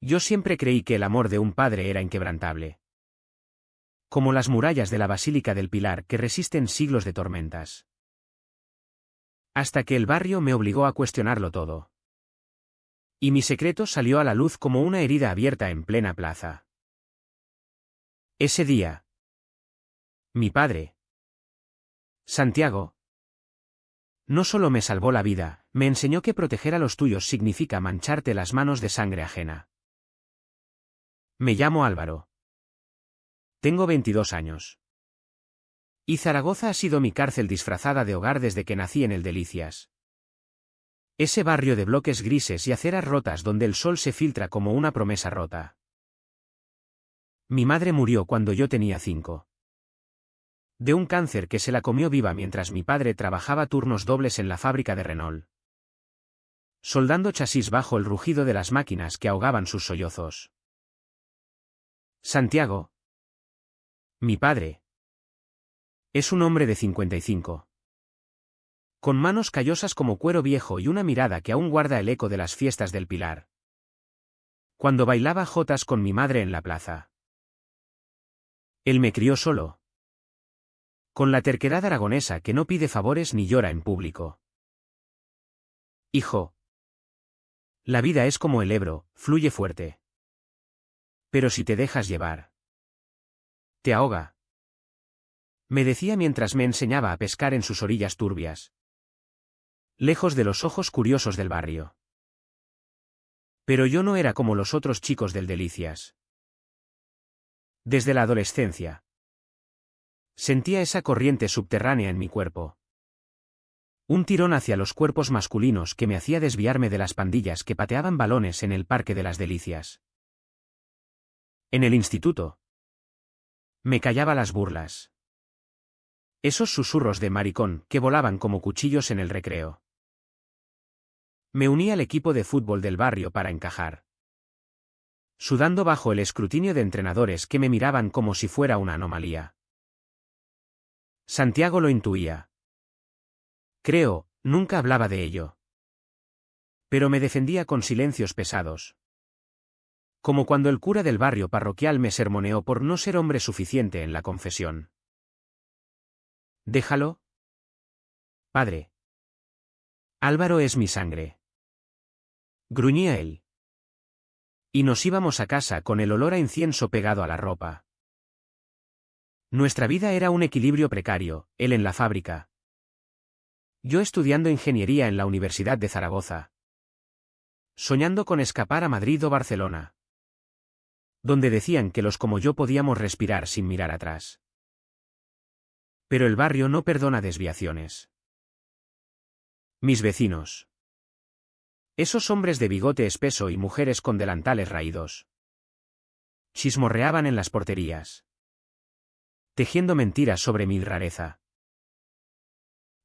Yo siempre creí que el amor de un padre era inquebrantable. Como las murallas de la Basílica del Pilar que resisten siglos de tormentas. Hasta que el barrio me obligó a cuestionarlo todo. Y mi secreto salió a la luz como una herida abierta en plena plaza. Ese día. Mi padre, Santiago, no solo me salvó la vida, me enseñó que proteger a los tuyos significa mancharte las manos de sangre ajena. Me llamo Álvaro. Tengo 22 años. Y Zaragoza ha sido mi cárcel disfrazada de hogar desde que nací en el Delicias. Ese barrio de bloques grises y aceras rotas donde el sol se filtra como una promesa rota. Mi madre murió cuando yo tenía 5. De un cáncer que se la comió viva mientras mi padre trabajaba turnos dobles en la fábrica de Renault. Soldando chasis bajo el rugido de las máquinas que ahogaban sus sollozos. Santiago. Mi padre. Es un hombre de 55. Con manos callosas como cuero viejo y una mirada que aún guarda el eco de las fiestas del Pilar. Cuando bailaba jotas con mi madre en la plaza. Él me crió solo. Con la terquedad aragonesa que no pide favores ni llora en público. Hijo. La vida es como el Ebro, fluye fuerte. Pero si te dejas llevar, te ahoga. Me decía mientras me enseñaba a pescar en sus orillas turbias. Lejos de los ojos curiosos del barrio. Pero yo no era como los otros chicos del Delicias. Desde la adolescencia. Sentía esa corriente subterránea en mi cuerpo. Un tirón hacia los cuerpos masculinos que me hacía desviarme de las pandillas que pateaban balones en el Parque de las Delicias. En el instituto. Me callaba las burlas. Esos susurros de maricón que volaban como cuchillos en el recreo. Me uní al equipo de fútbol del barrio para encajar. Sudando bajo el escrutinio de entrenadores que me miraban como si fuera una anomalía. Santiago lo intuía. Creo, nunca hablaba de ello. Pero me defendía con silencios pesados. Como cuando el cura del barrio parroquial me sermoneó por no ser hombre suficiente en la confesión. Déjalo. Padre. Álvaro es mi sangre. Gruñía él. Y nos íbamos a casa con el olor a incienso pegado a la ropa. Nuestra vida era un equilibrio precario, él en la fábrica. Yo estudiando ingeniería en la Universidad de Zaragoza. Soñando con escapar a Madrid o Barcelona. Donde decían que los como yo podíamos respirar sin mirar atrás. Pero el barrio no perdona desviaciones. Mis vecinos. Esos hombres de bigote espeso y mujeres con delantales raídos. Chismorreaban en las porterías. Tejiendo mentiras sobre mi rareza.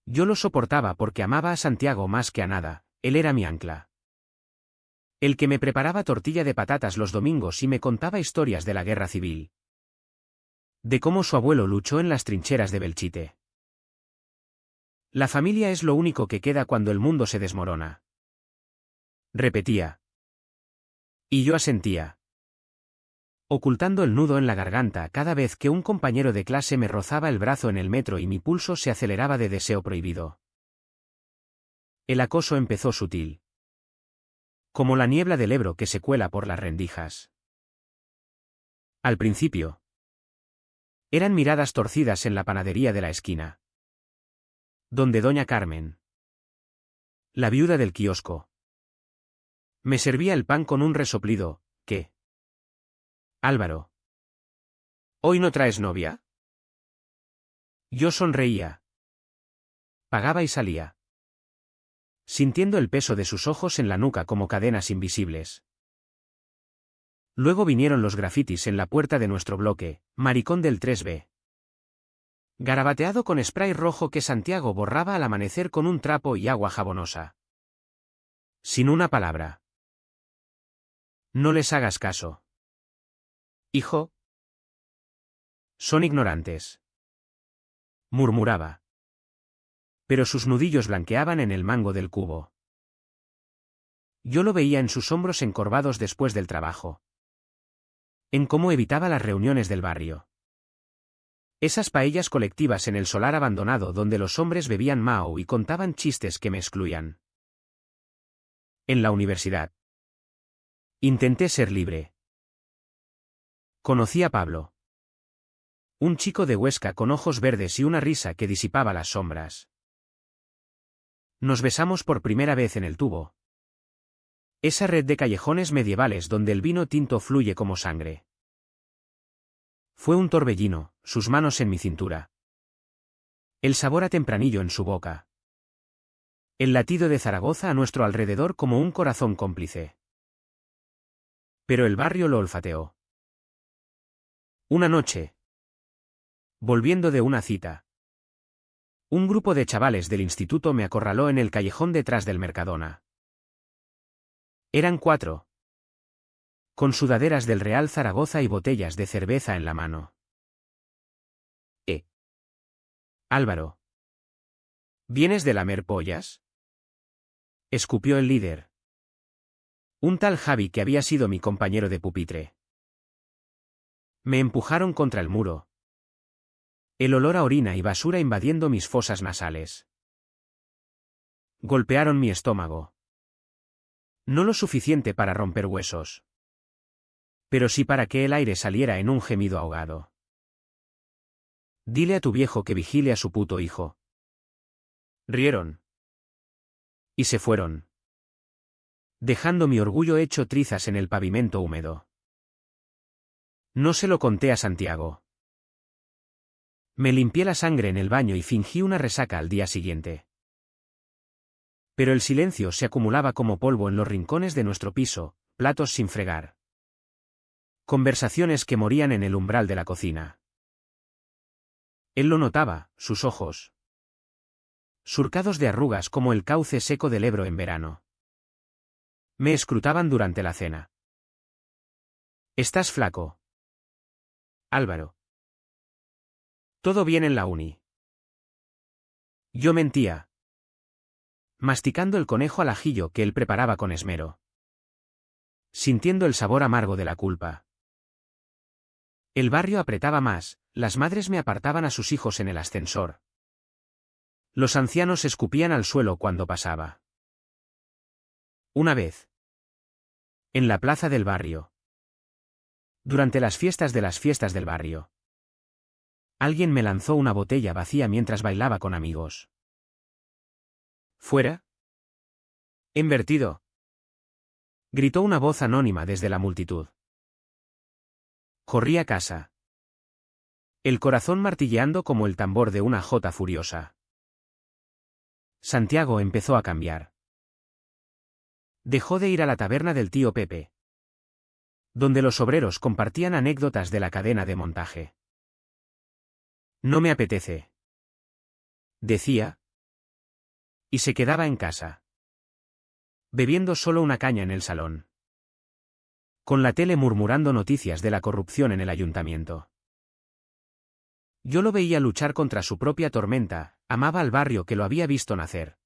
Yo lo soportaba porque amaba a Santiago más que a nada, él era mi ancla. El que me preparaba tortilla de patatas los domingos y me contaba historias de la guerra civil. De cómo su abuelo luchó en las trincheras de Belchite. La familia es lo único que queda cuando el mundo se desmorona. Repetía. Y yo asentía. Ocultando el nudo en la garganta cada vez que un compañero de clase me rozaba el brazo en el metro y mi pulso se aceleraba de deseo prohibido. El acoso empezó sutil. Como la niebla del Ebro que se cuela por las rendijas. Al principio. Eran miradas torcidas en la panadería de la esquina. Donde doña Carmen, la viuda del kiosco, me servía el pan con un resoplido, ¿qué? Álvaro. ¿Hoy no traes novia? Yo sonreía. Pagaba y salía. Sintiendo el peso de sus ojos en la nuca como cadenas invisibles. Luego vinieron los grafitis en la puerta de nuestro bloque, maricón del 3B. Garabateado con spray rojo que Santiago borraba al amanecer con un trapo y agua jabonosa. Sin una palabra. No les hagas caso. Hijo. Son ignorantes. Murmuraba. Pero sus nudillos blanqueaban en el mango del cubo. Yo lo veía en sus hombros encorvados después del trabajo. En cómo evitaba las reuniones del barrio. Esas paellas colectivas en el solar abandonado donde los hombres bebían mao y contaban chistes que me excluían. En la universidad. Intenté ser libre. Conocí a Pablo. Un chico de Huesca con ojos verdes y una risa que disipaba las sombras. Nos besamos por primera vez en el tubo. Esa red de callejones medievales donde el vino tinto fluye como sangre. Fue un torbellino, sus manos en mi cintura. El sabor a tempranillo en su boca. El latido de Zaragoza a nuestro alrededor como un corazón cómplice. Pero el barrio lo olfateó. Una noche. Volviendo de una cita. Un grupo de chavales del instituto me acorraló en el callejón detrás del Mercadona. Eran 4. Con sudaderas del Real Zaragoza y botellas de cerveza en la mano. Álvaro. ¿Vienes de lamer pollas? Escupió el líder. Un tal Javi que había sido mi compañero de pupitre. Me empujaron contra el muro. El olor a orina y basura invadiendo mis fosas nasales. Golpearon mi estómago. No lo suficiente para romper huesos. Pero sí para que el aire saliera en un gemido ahogado. Dile a tu viejo que vigile a su puto hijo. Rieron. Y se fueron. Dejando mi orgullo hecho trizas en el pavimento húmedo. No se lo conté a Santiago. Me limpié la sangre en el baño y fingí una resaca al día siguiente. Pero el silencio se acumulaba como polvo en los rincones de nuestro piso, platos sin fregar. Conversaciones que morían en el umbral de la cocina. Él lo notaba, sus ojos. Surcados de arrugas como el cauce seco del Ebro en verano. Me escrutaban durante la cena. ¿Estás flaco? Álvaro. Todo bien en la uni. Yo mentía. Masticando el conejo al ajillo que él preparaba con esmero. Sintiendo el sabor amargo de la culpa. El barrio apretaba más, las madres me apartaban a sus hijos en el ascensor. Los ancianos escupían al suelo cuando pasaba. Una vez. En la plaza del barrio. Durante las fiestas del barrio. Alguien me lanzó una botella vacía mientras bailaba con amigos. ¿Fuera? Invertido. Gritó una voz anónima desde la multitud. Corrí a casa. El corazón martilleando como el tambor de una jota furiosa. Santiago empezó a cambiar. Dejó de ir a la taberna del tío Pepe. Donde los obreros compartían anécdotas de la cadena de montaje. No me apetece. Decía. Y se quedaba en casa. Bebiendo solo una caña en el salón. Con la tele murmurando noticias de la corrupción en el ayuntamiento. Yo lo veía luchar contra su propia tormenta, amaba al barrio que lo había visto nacer.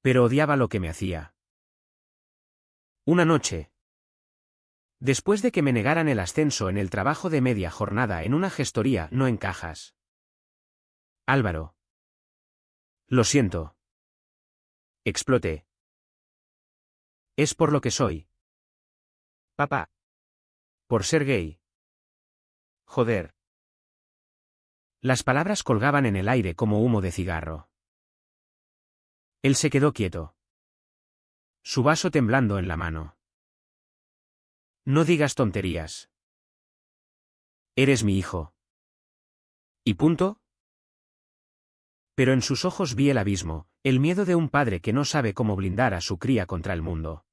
Pero odiaba lo que me hacía. Una noche. Después de que me negaran el ascenso en el trabajo de media jornada en una gestoría, no en cajas. Álvaro. Lo siento. Exploté. Es por lo que soy. Papá. Por ser gay. Joder. Las palabras colgaban en el aire como humo de cigarro. Él se quedó quieto. Su vaso temblando en la mano. No digas tonterías. Eres mi hijo. ¿Y punto? Pero en sus ojos vi el abismo, el miedo de un padre que no sabe cómo blindar a su cría contra el mundo.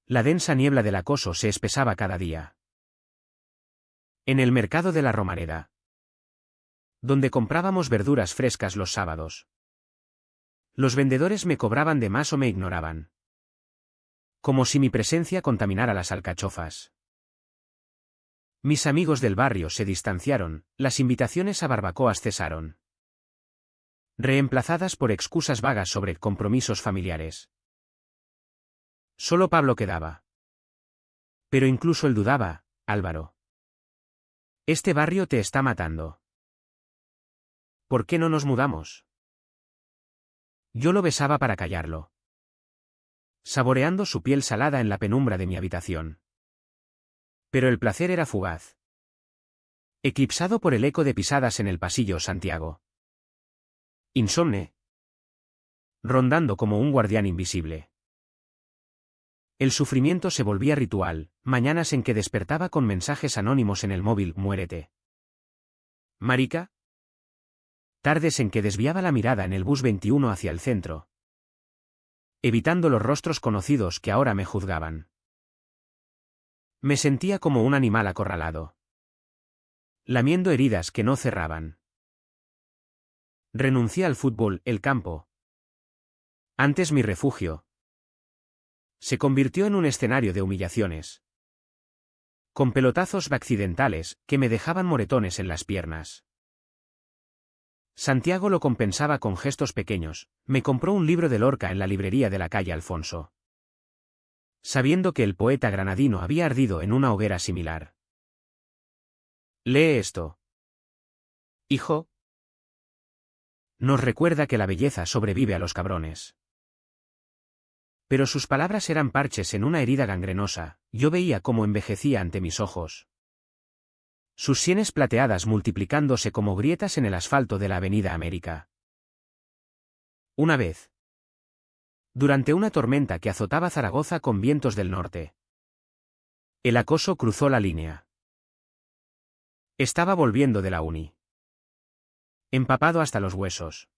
La densa niebla del acoso se espesaba cada día. En el mercado de la Romareda. Donde comprábamos verduras frescas los sábados. Los vendedores me cobraban de más o me ignoraban. Como si mi presencia contaminara las alcachofas. Mis amigos del barrio se distanciaron, las invitaciones a barbacoas cesaron. Reemplazadas por excusas vagas sobre compromisos familiares. Solo Pablo quedaba. Pero incluso él dudaba: Álvaro. Este barrio te está matando. ¿Por qué no nos mudamos? Yo lo besaba para callarlo, saboreando su piel salada en la penumbra de mi habitación. Pero el placer era fugaz, eclipsado por el eco de pisadas en el pasillo Santiago. Insomne, rondando como un guardián invisible. El sufrimiento se volvía ritual, mañanas en que despertaba con mensajes anónimos en el móvil: muérete. Marica. Tardes en que desviaba la mirada en el bus 21 hacia el centro, evitando los rostros conocidos que ahora me juzgaban. Me sentía como un animal acorralado, lamiendo heridas que no cerraban. Renuncié al fútbol, el campo, antes mi refugio, se convirtió en un escenario de humillaciones, con pelotazos accidentales que me dejaban moretones en las piernas. Santiago lo compensaba con gestos pequeños: me compró un libro de Lorca en la librería de la calle Alfonso, sabiendo que el poeta granadino había ardido en una hoguera similar. Lee esto, hijo. Nos recuerda que la belleza sobrevive a los cabrones. Pero sus palabras eran parches en una herida gangrenosa. Yo veía cómo envejecía ante mis ojos, sus sienes plateadas multiplicándose como grietas en el asfalto de la Avenida América. Una vez, durante una tormenta que azotaba Zaragoza con vientos del norte, el acoso cruzó la línea. Estaba volviendo de la uni, empapado hasta los huesos,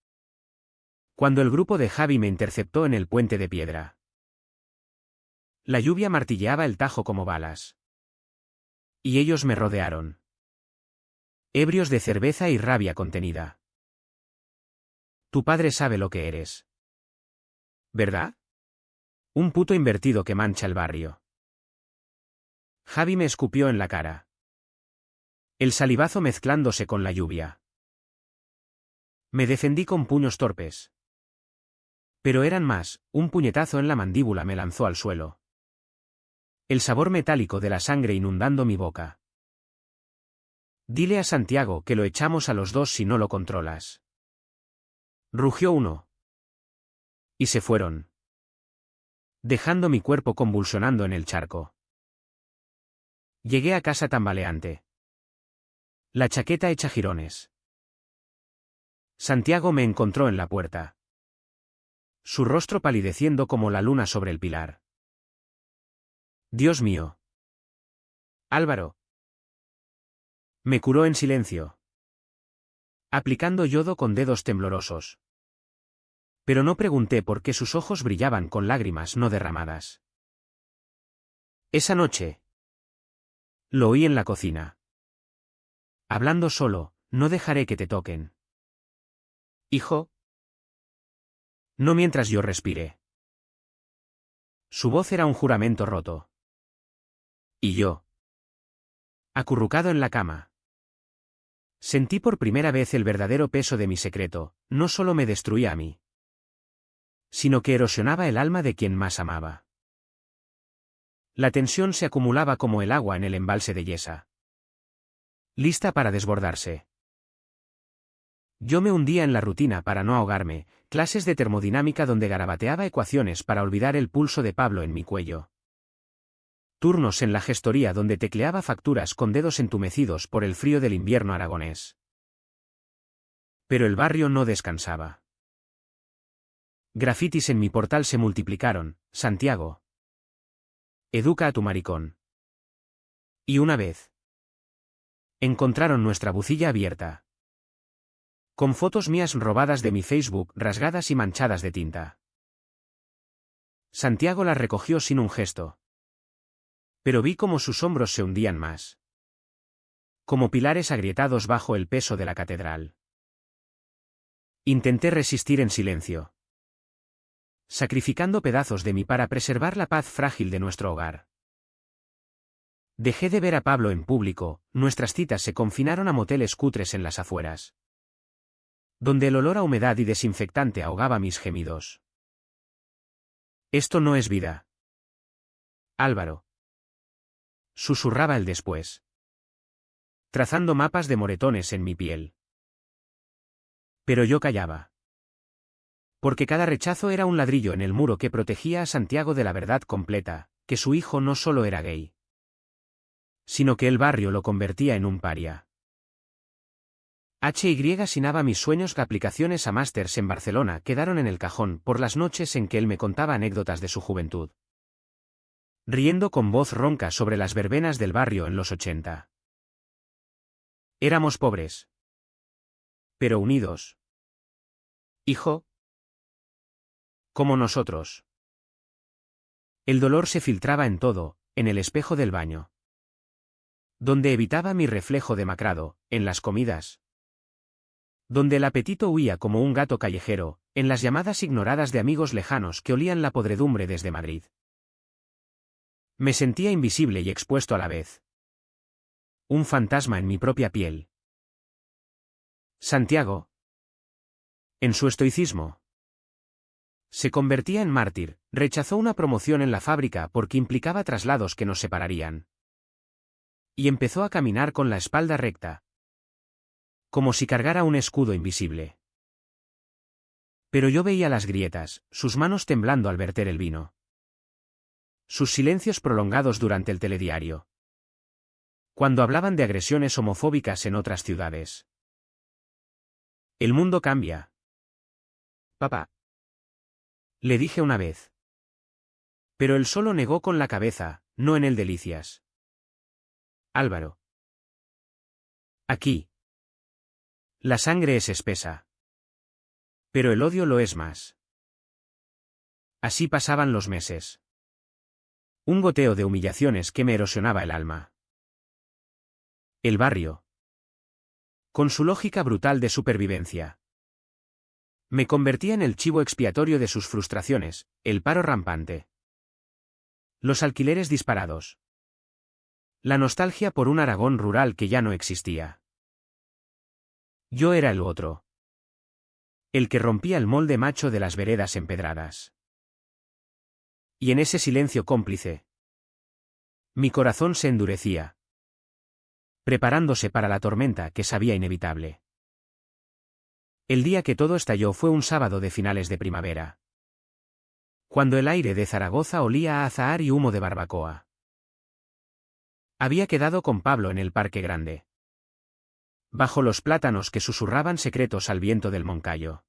cuando el grupo de Javi me interceptó en el puente de piedra. La lluvia martilleaba el Tajo como balas, y ellos me rodearon, ebrios de cerveza y rabia contenida. Tu padre sabe lo que eres, ¿verdad? Un puto invertido que mancha el barrio. Javi me escupió en la cara, el salivazo mezclándose con la lluvia. Me defendí con puños torpes, pero eran más: un puñetazo en la mandíbula me lanzó al suelo, el sabor metálico de la sangre inundando mi boca. Dile a Santiago que lo echamos a los dos si no lo controlas. Rugió uno. Y se fueron, dejando mi cuerpo convulsionando en el charco. Llegué a casa tambaleante, la chaqueta hecha jirones. Santiago me encontró en la puerta, su rostro palideciendo como la luna sobre el pilar. Dios mío. Álvaro. Me curó en silencio, aplicando yodo con dedos temblorosos. Pero no pregunté por qué sus ojos brillaban con lágrimas no derramadas. Esa noche lo oí en la cocina, hablando solo: no dejaré que te toquen, hijo. No mientras yo respire. Su voz era un juramento roto. Y yo, acurrucado en la cama, sentí por primera vez el verdadero peso de mi secreto. No solo me destruía a mí, sino que erosionaba el alma de quien más amaba. La tensión se acumulaba como el agua en el embalse de Yesa, lista para desbordarse. Yo me hundía en la rutina para no ahogarme: clases de termodinámica donde garabateaba ecuaciones para olvidar el pulso de Pablo en mi cuello. Turnos en la gestoría donde tecleaba facturas con dedos entumecidos por el frío del invierno aragonés. Pero el barrio no descansaba. Grafitis en mi portal se multiplicaron: Santiago, educa a tu maricón. Y una vez encontraron nuestra bucilla abierta, con fotos mías robadas de mi Facebook, rasgadas y manchadas de tinta. Santiago las recogió sin un gesto, pero vi cómo sus hombros se hundían más, como pilares agrietados bajo el peso de la catedral. Intenté resistir en silencio, sacrificando pedazos de mí para preservar la paz frágil de nuestro hogar. Dejé de ver a Pablo en público, nuestras citas se confinaron a moteles cutres en las afueras, donde el olor a humedad y desinfectante ahogaba mis gemidos. Esto no es vida. Álvaro. Susurraba él después. Trazando mapas de moretones en mi piel. Pero yo callaba. Porque cada rechazo era un ladrillo en el muro que protegía a Santiago de la verdad completa, que su hijo no solo era gay, sino que el barrio lo convertía en un paria. Sinaba mis sueños que aplicaciones a másters en Barcelona quedaron en el cajón por las noches en que él me contaba anécdotas de su juventud. Riendo con voz ronca sobre las verbenas del barrio en los 80. Éramos pobres. Pero unidos. Hijo. Como nosotros. El dolor se filtraba en todo, en el espejo del baño. Donde evitaba mi reflejo demacrado, en las comidas. Donde el apetito huía como un gato callejero, en las llamadas ignoradas de amigos lejanos que olían la podredumbre desde Madrid. Me sentía invisible y expuesto a la vez. Un fantasma en mi propia piel. Santiago. En su estoicismo. Se convertía en mártir, rechazó una promoción en la fábrica porque implicaba traslados que nos separarían. Y empezó a caminar con la espalda recta. Como si cargara un escudo invisible. Pero yo veía las grietas, sus manos temblando al verter el vino. Sus silencios prolongados durante el telediario. Cuando hablaban de agresiones homofóbicas en otras ciudades. El mundo cambia. Papá. Le dije una vez. Pero él solo negó con la cabeza, no en el Delicias. Álvaro. Aquí. La sangre es espesa. Pero el odio lo es más. Así pasaban los meses. Un goteo de humillaciones que me erosionaba el alma. El barrio. Con su lógica brutal de supervivencia. Me convertía en el chivo expiatorio de sus frustraciones, el paro rampante. Los alquileres disparados. La nostalgia por un Aragón rural que ya no existía. Yo era el otro. El que rompía el molde macho de las veredas empedradas. Y en ese silencio cómplice, mi corazón se endurecía, preparándose para la tormenta que sabía inevitable. El día que todo estalló fue un sábado de finales de primavera. Cuando el aire de Zaragoza olía a azahar y humo de barbacoa. Había quedado con Pablo en el Parque Grande. Bajo los plátanos que susurraban secretos al viento del Moncayo.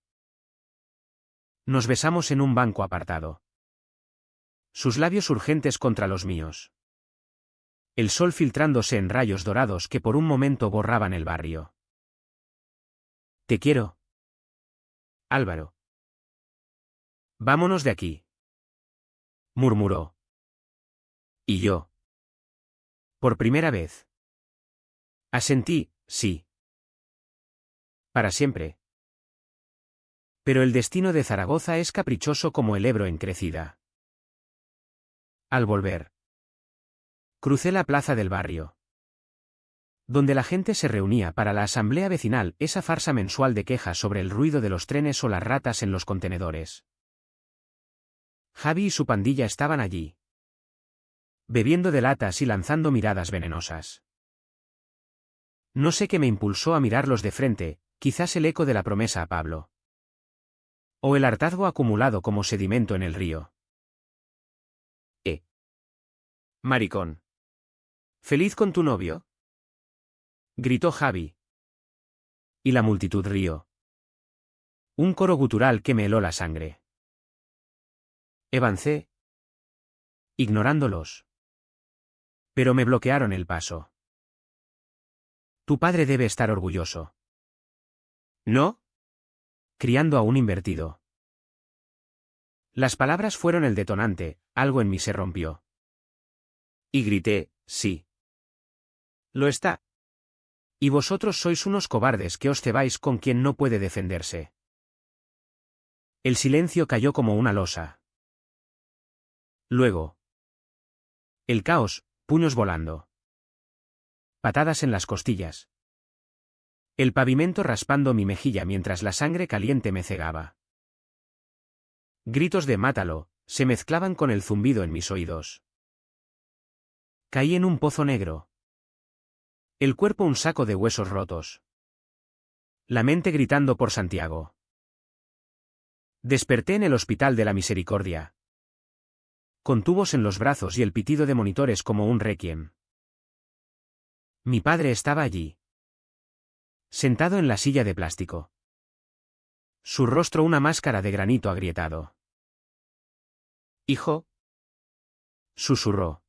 Nos besamos en un banco apartado. Sus labios urgentes contra los míos. El sol filtrándose en rayos dorados que por un momento borraban el barrio. Te quiero. Álvaro. Vámonos de aquí. Murmuró. Y yo. Por primera vez. Asentí, sí. Para siempre. Pero el destino de Zaragoza es caprichoso como el Ebro en crecida. Al volver. Crucé la plaza del barrio. Donde la gente se reunía para la asamblea vecinal, esa farsa mensual de quejas sobre el ruido de los trenes o las ratas en los contenedores. Javi y su pandilla estaban allí. Bebiendo de latas y lanzando miradas venenosas. No sé qué me impulsó a mirarlos de frente, quizás el eco de la promesa a Pablo. O el hartazgo acumulado como sedimento en el río. Maricón. ¿Feliz con tu novio? Gritó Javi. Y la multitud rió. Un coro gutural que me heló la sangre. Avancé. Ignorándolos. Pero me bloquearon el paso. Tu padre debe estar orgulloso. ¿No? Criando a un invertido. Las palabras fueron el detonante, algo en mí se rompió. Y grité, sí. Lo está. Y vosotros sois unos cobardes que os cebáis con quien no puede defenderse. El silencio cayó como una losa. Luego. El caos, puños volando. Patadas en las costillas. El pavimento raspando mi mejilla mientras la sangre caliente me cegaba. Gritos de mátalo, se mezclaban con el zumbido en mis oídos. Caí en un pozo negro. El cuerpo un saco de huesos rotos. La mente gritando por Santiago. Desperté en el Hospital de la Misericordia. Con tubos en los brazos y el pitido de monitores como un requiem. Mi padre estaba allí. Sentado en la silla de plástico. Su rostro una máscara de granito agrietado. «Hijo», susurró.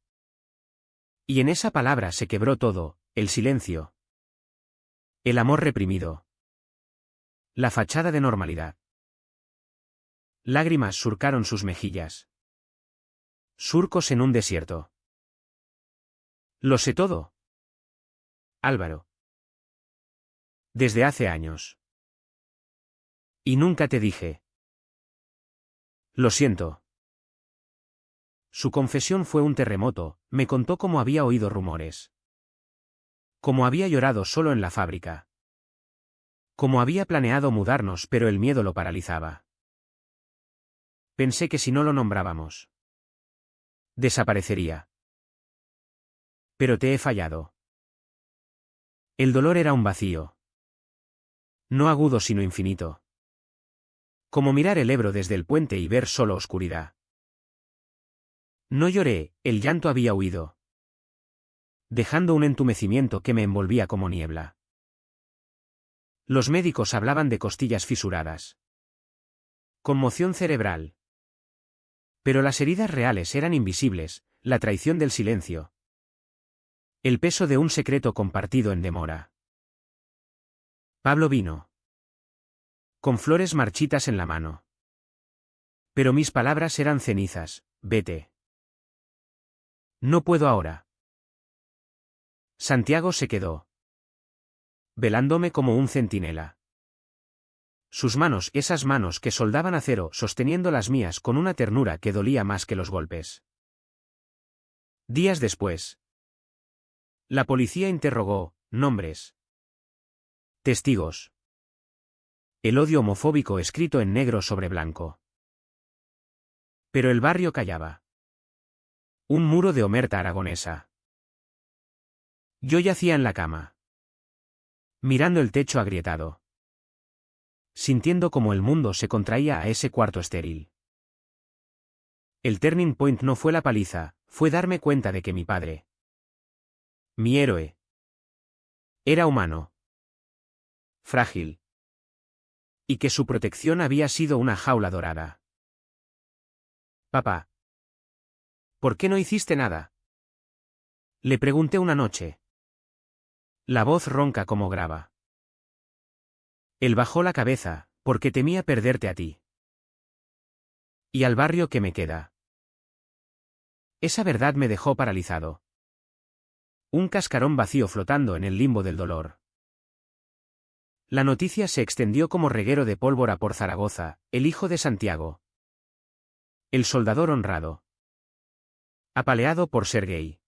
Y en esa palabra se quebró todo, el silencio. El amor reprimido. La fachada de normalidad. Lágrimas surcaron sus mejillas. Surcos en un desierto. Lo sé todo. Álvaro. Desde hace años. Y nunca te dije. Lo siento. Su confesión fue un terremoto, me contó cómo había oído rumores. Cómo había llorado solo en la fábrica. Cómo había planeado mudarnos pero el miedo lo paralizaba. Pensé que si no lo nombrábamos, desaparecería. Pero te he fallado. El dolor era un vacío. No agudo sino infinito. Como mirar el Ebro desde el puente y ver solo oscuridad. No lloré, el llanto había huido, dejando un entumecimiento que me envolvía como niebla. Los médicos hablaban de costillas fisuradas. Conmoción cerebral. Pero las heridas reales eran invisibles, la traición del silencio. El peso de un secreto compartido en demora. Pablo vino. Con flores marchitas en la mano. Pero mis palabras eran cenizas, vete. No puedo ahora. Santiago se quedó, velándome como un centinela. Sus manos, esas manos que soldaban acero, sosteniendo las mías con una ternura que dolía más que los golpes. Días después. La policía interrogó, nombres. Testigos. El odio homofóbico escrito en negro sobre blanco. Pero el barrio callaba. Un muro de omerta aragonesa. Yo yacía en la cama, mirando el techo agrietado, sintiendo como el mundo se contraía a ese cuarto estéril. El turning point no fue la paliza, fue darme cuenta de que mi padre, mi héroe, era humano, frágil, y que su protección había sido una jaula dorada. Papá, ¿por qué no hiciste nada? Le pregunté una noche. La voz ronca como grava. Él bajó la cabeza, porque temía perderte a ti. Y al barrio que me queda. Esa verdad me dejó paralizado. Un cascarón vacío flotando en el limbo del dolor. La noticia se extendió como reguero de pólvora por Zaragoza, el hijo de Santiago. El soldador honrado. Apaleado por ser gay.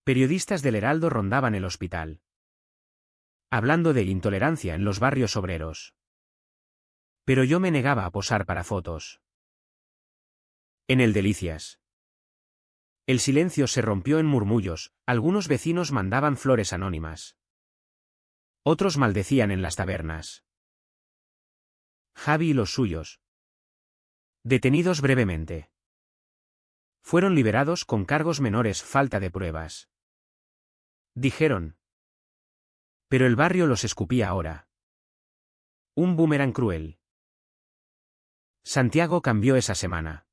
Periodistas del Heraldo rondaban el hospital, hablando de intolerancia en los barrios obreros. Pero yo me negaba a posar para fotos. En el Delicias. El silencio se rompió en murmullos, algunos vecinos mandaban flores anónimas. Otros maldecían en las tabernas. Javi y los suyos. Detenidos brevemente. Fueron liberados con cargos menores, falta de pruebas. Dijeron. Pero el barrio los escupía ahora. Un boomerang cruel. Santiago cambió esa semana.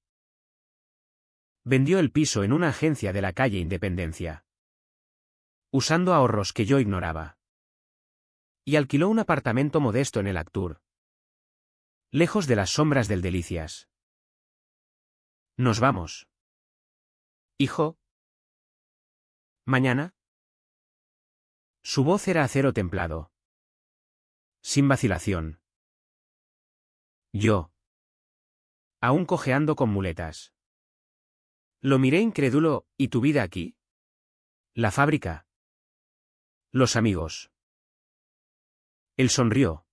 Vendió el piso en una agencia de la calle Independencia, usando ahorros que yo ignoraba. Y alquiló un apartamento modesto en el Actur, lejos de las sombras del Delicias. Nos vamos. Hijo. ¿Mañana? Su voz era acero templado. Sin vacilación. Yo. Aún cojeando con muletas. Lo miré incrédulo, ¿y tu vida aquí? La fábrica. Los amigos. Él sonrió.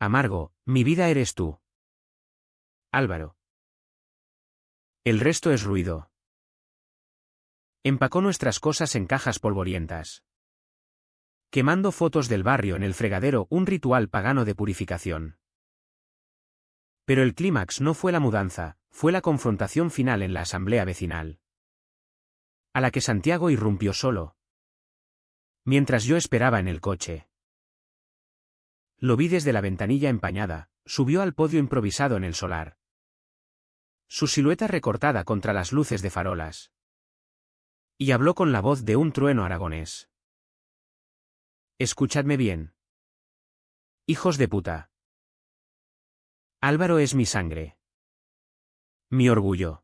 Amargo, mi vida eres tú. Álvaro. El resto es ruido. Empacó nuestras cosas en cajas polvorientas. Quemando fotos del barrio en el fregadero, un ritual pagano de purificación. Pero el clímax no fue la mudanza, fue la confrontación final en la asamblea vecinal, a la que Santiago irrumpió solo, mientras yo esperaba en el coche. Lo vi desde la ventanilla empañada, subió al podio improvisado en el solar. Su silueta recortada contra las luces de farolas. Y habló con la voz de un trueno aragonés. Escuchadme bien. Hijos de puta. Álvaro es mi sangre. Mi orgullo.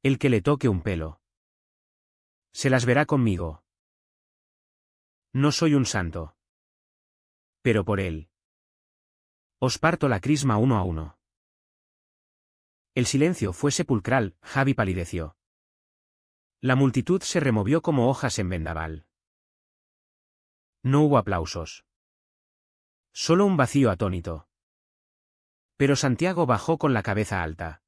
El que le toque un pelo se las verá conmigo. No soy un santo. Pero por él os parto la crisma uno a uno. El silencio fue sepulcral, Javi palideció. La multitud se removió como hojas en vendaval. No hubo aplausos. Solo un vacío atónito. Pero Santiago bajó con la cabeza alta,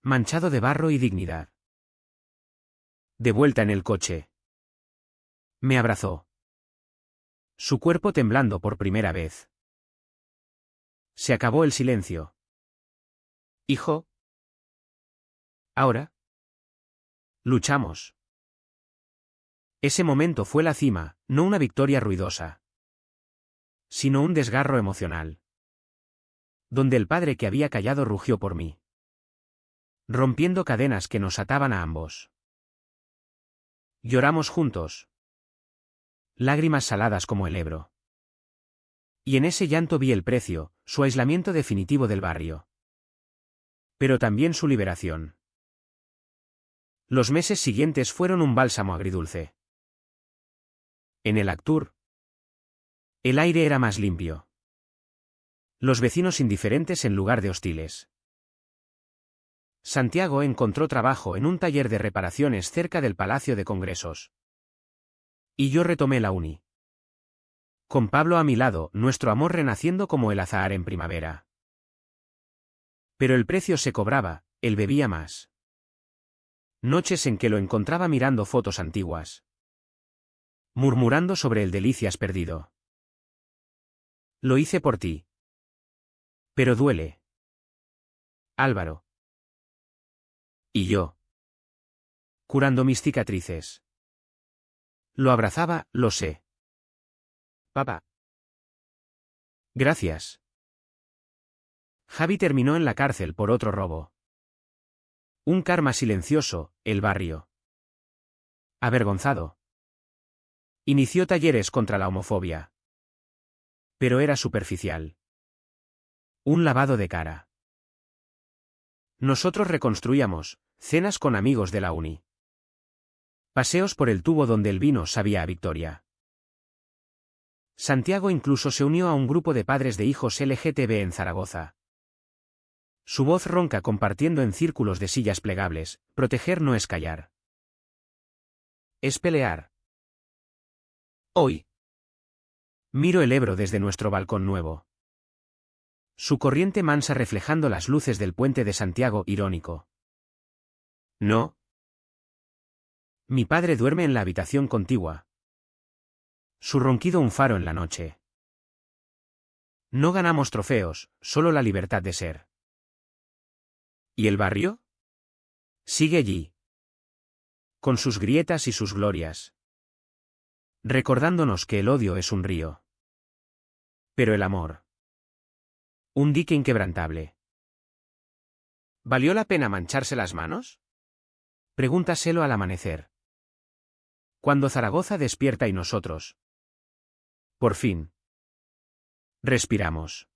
manchado de barro y dignidad. De vuelta en el coche, me abrazó, su cuerpo temblando por primera vez. Se acabó el silencio. Hijo. Ahora luchamos. Ese momento fue la cima, no una victoria ruidosa, sino un desgarro emocional, donde el padre que había callado rugió por mí, rompiendo cadenas que nos ataban a ambos. Lloramos juntos, lágrimas saladas como el Ebro. Y en ese llanto vi el precio, su aislamiento definitivo del barrio. Pero también su liberación. Los meses siguientes fueron un bálsamo agridulce. En el Actur, el aire era más limpio. Los vecinos indiferentes en lugar de hostiles. Santiago encontró trabajo en un taller de reparaciones cerca del Palacio de Congresos. Y yo retomé la uni. Con Pablo a mi lado, nuestro amor renaciendo como el azahar en primavera. Pero el precio se cobraba, él bebía más. Noches en que lo encontraba mirando fotos antiguas, murmurando sobre el delicias perdido. Lo hice por ti. Pero duele. Álvaro. Y yo, curando mis cicatrices. Lo abrazaba, lo sé. Papá. Gracias. Javi terminó en la cárcel por otro robo. Un karma silencioso, el barrio. Avergonzado. Inició talleres contra la homofobia. Pero era superficial. Un lavado de cara. Nosotros reconstruíamos, cenas con amigos de la uni. Paseos por el tubo donde el vino sabía a victoria. Santiago incluso se unió a un grupo de padres de hijos LGTB en Zaragoza. Su voz ronca compartiendo en círculos de sillas plegables, proteger no es callar. Es pelear. Hoy. Miro el Ebro desde nuestro balcón nuevo. Su corriente mansa reflejando las luces del puente de Santiago, irónico. No. Mi padre duerme en la habitación contigua. Su ronquido un faro en la noche. No ganamos trofeos, solo la libertad de ser. ¿Y el barrio? Sigue allí. Con sus grietas y sus glorias. Recordándonos que el odio es un río. Pero el amor. Un dique inquebrantable. ¿Valió la pena mancharse las manos? Pregúntaselo al amanecer. Cuando Zaragoza despierta y nosotros. Por fin. Respiramos.